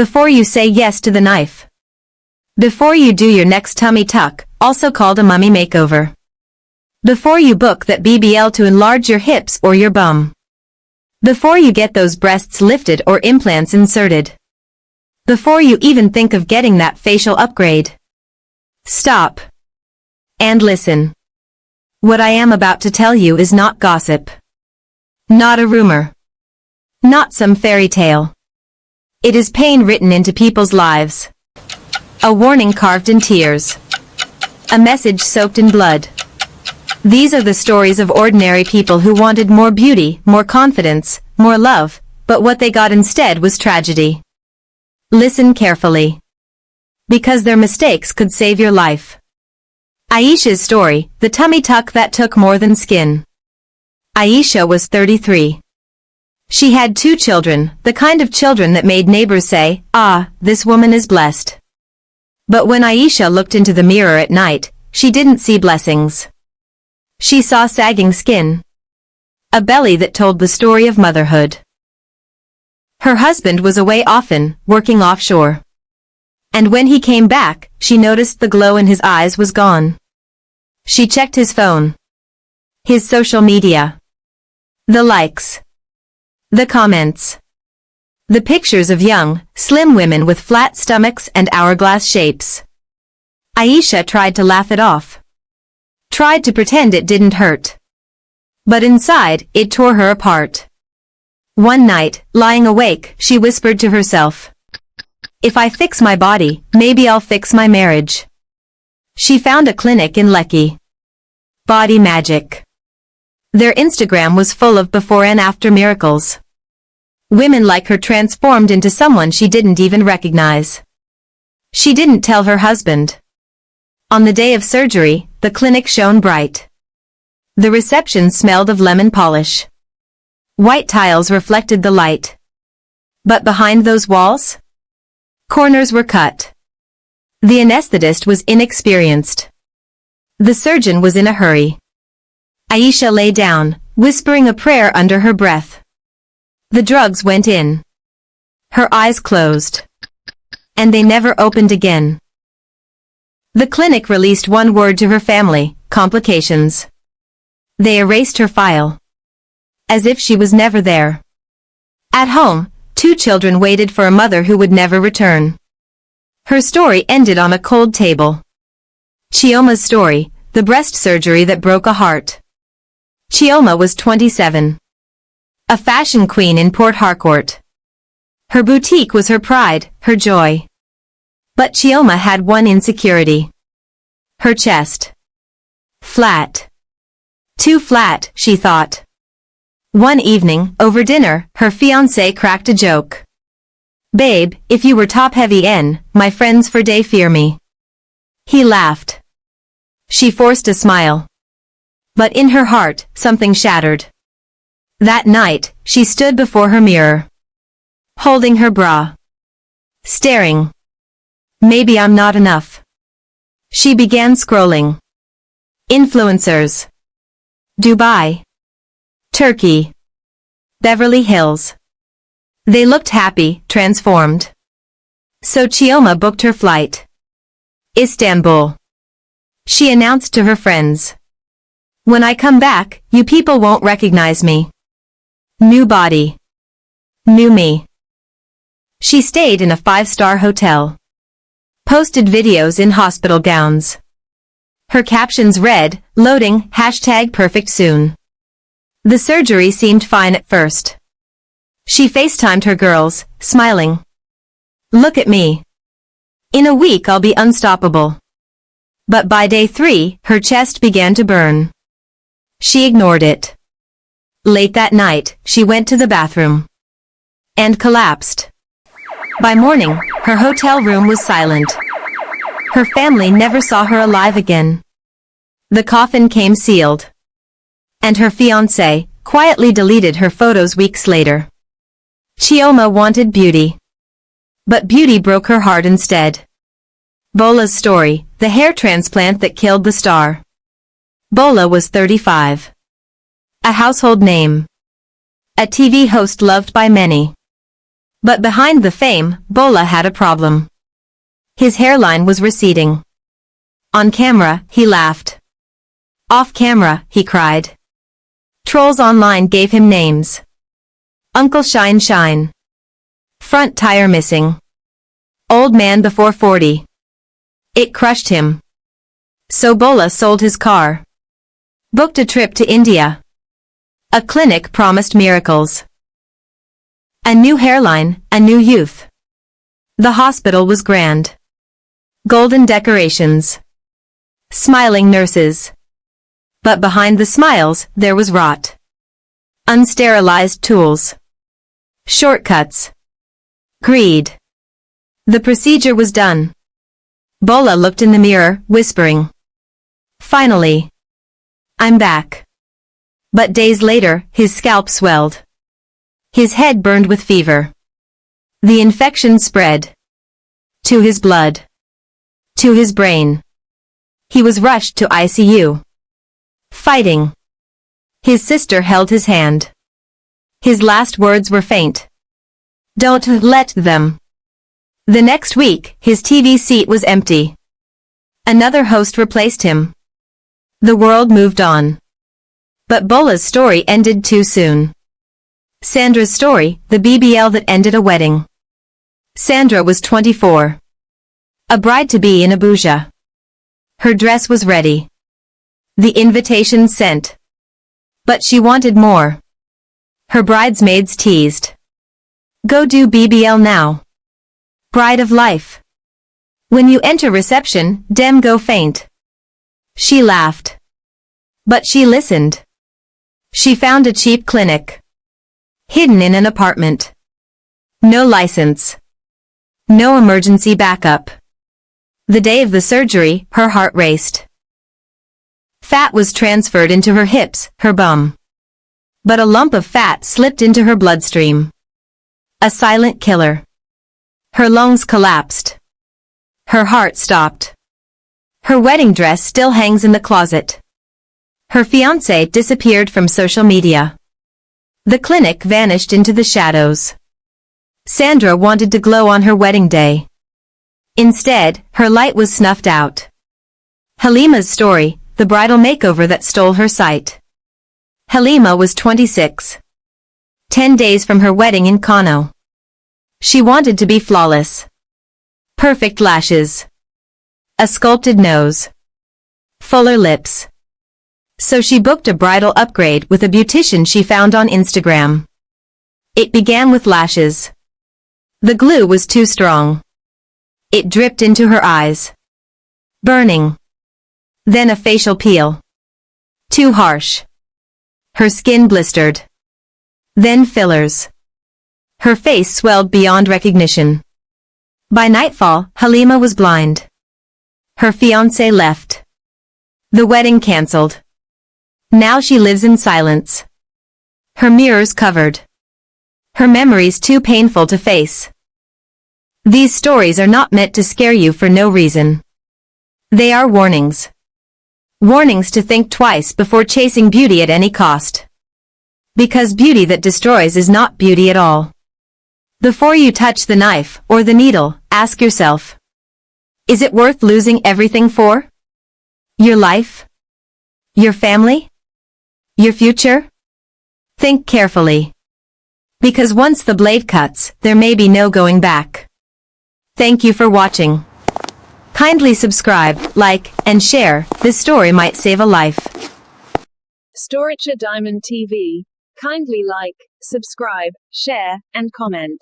Before you say yes to the knife. Before you do your next tummy tuck, also called a mummy makeover. Before you book that BBL to enlarge your hips or your bum. Before you get those breasts lifted or implants inserted. Before you even think of getting that facial upgrade. Stop. And listen. What I am about to tell you is not gossip. Not a rumor. Not some fairy tale. It is pain written into people's lives. A warning carved in tears. A message soaked in blood. These are the stories of ordinary people who wanted more beauty, more confidence, more love, but what they got instead was tragedy. Listen carefully. Because their mistakes could save your life. Aisha's story, the tummy tuck that took more than skin. Aisha was 33. She had 2 children, the kind of children that made neighbors say, "Ah, this woman is blessed." But when Aisha looked into the mirror at night, she didn't see blessings. She saw sagging skin. A belly that told the story of motherhood. Her husband was away often, working offshore. And when he came back, she noticed the glow in his eyes was gone. She checked his phone. His social media. The likes. The comments. The pictures of young, slim women with flat stomachs and hourglass shapes. Aisha tried to laugh it off. Tried to pretend it didn't hurt. But inside, it tore her apart. One night, lying awake, she whispered to herself, "If I fix my body, maybe I'll fix my marriage." She found a clinic in Lekki. Body Magic. Their Instagram was full of before and after miracles. Women like her transformed into someone she didn't even recognize. She didn't tell her husband. On the day of surgery, the clinic shone bright. The reception smelled of lemon polish. White tiles reflected the light. But behind those walls? Corners were cut. The anesthetist was inexperienced. The surgeon was in a hurry. Aisha lay down, whispering a prayer under her breath. The drugs went in. Her eyes closed. And they never opened again. The clinic released one word to her family, complications. They erased her file. As if she was never there. At home, 2 children waited for a mother who would never return. Her story ended on a cold table. Chioma's story, the breast surgery that broke a heart. Chioma was 27. A fashion queen in Port Harcourt. Her boutique was her pride, her joy. But Chioma had one insecurity. Her chest. Flat. Too flat, she thought. One evening, over dinner, her fiancé cracked a joke. "Babe, if you were top-heavy my friends for day fear me." He laughed. She forced a smile. But in her heart, something shattered. That night, she stood before her mirror. Holding her bra. Staring. Maybe I'm not enough. She began scrolling. Influencers. Dubai. Turkey. Beverly Hills. They looked happy, transformed. So Chioma booked her flight. Istanbul. She announced to her friends. "When I come back, you people won't recognize me. New body. New me." She stayed in a 5-star hotel. Posted videos in hospital gowns. Her captions read, "Loading, #perfect soon." The surgery seemed fine at first. She FaceTimed her girls, smiling. "Look at me. In a week I'll be unstoppable." But by day 3, her chest began to burn. She ignored it. Late that night, she went to the bathroom. And collapsed. By morning, her hotel room was silent. Her family never saw her alive again. The coffin came sealed. And her fiancé quietly deleted her photos weeks later. Chioma wanted beauty. But beauty broke her heart instead. Bola's story, the hair transplant that killed the star. Bola was 35. A household name. A TV host loved by many. But behind the fame, Bola had a problem. His hairline was receding. On camera, he laughed. Off camera, he cried. Trolls online gave him names. Uncle Shine Shine. Front tire missing. Old man before 40. It crushed him. So Bola sold his car. Booked a trip to India. A clinic promised miracles. A new hairline, a new youth. The hospital was grand. Golden decorations. Smiling nurses. But behind the smiles, there was rot. Unsterilized tools. Shortcuts. Greed. The procedure was done. Bola looked in the mirror, whispering. Finally. I'm back. But days later, his scalp swelled. His head burned with fever. The infection spread. To his blood. To his brain. He was rushed to ICU. Fighting. His sister held his hand. His last words were faint. Don't let them. The next week, his TV seat was empty. Another host replaced him. The world moved on. But Bola's story ended too soon. Sandra's story, the BBL that ended a wedding. Sandra was 24. A bride-to-be in Abuja. Her dress was ready. The invitation sent. But she wanted more. Her bridesmaids teased. Go do BBL now. Bride of life. When you enter reception, dem go faint. She laughed. But she listened. She found a cheap clinic. Hidden in an apartment. No license. No emergency backup. The day of the surgery, her heart raced. Fat was transferred into her hips, her bum. But a lump of fat slipped into her bloodstream. A silent killer. Her lungs collapsed. Her heart stopped. Her wedding dress still hangs in the closet. Her fiancé disappeared from social media. The clinic vanished into the shadows. Sandra wanted to glow on her wedding day. Instead, her light was snuffed out. Halima's story, the bridal makeover that stole her sight. Halima was 26. 10 days from her wedding in Kano. She wanted to be flawless. Perfect lashes. A sculpted nose. Fuller lips. So she booked a bridal upgrade with a beautician she found on Instagram. It began with lashes. The glue was too strong. It dripped into her eyes. Burning. Then a facial peel. Too harsh. Her skin blistered. Then fillers. Her face swelled beyond recognition. By nightfall, Halima was blind. Her fiancé left. The wedding cancelled. Now she lives in silence. Her mirrors covered. Her memories too painful to face. These stories are not meant to scare you for no reason. They are warnings. Warnings to think twice before chasing beauty at any cost. Because beauty that destroys is not beauty at all. Before you touch the knife or the needle, ask yourself. Is it worth losing everything for? Your life? Your family? Your future? Think carefully. Because once the blade cuts, there may be no going back. Thank you for watching. Kindly subscribe, like, and share. This story might save a life. Storicha Diamond TV. Kindly like, subscribe, share, and comment.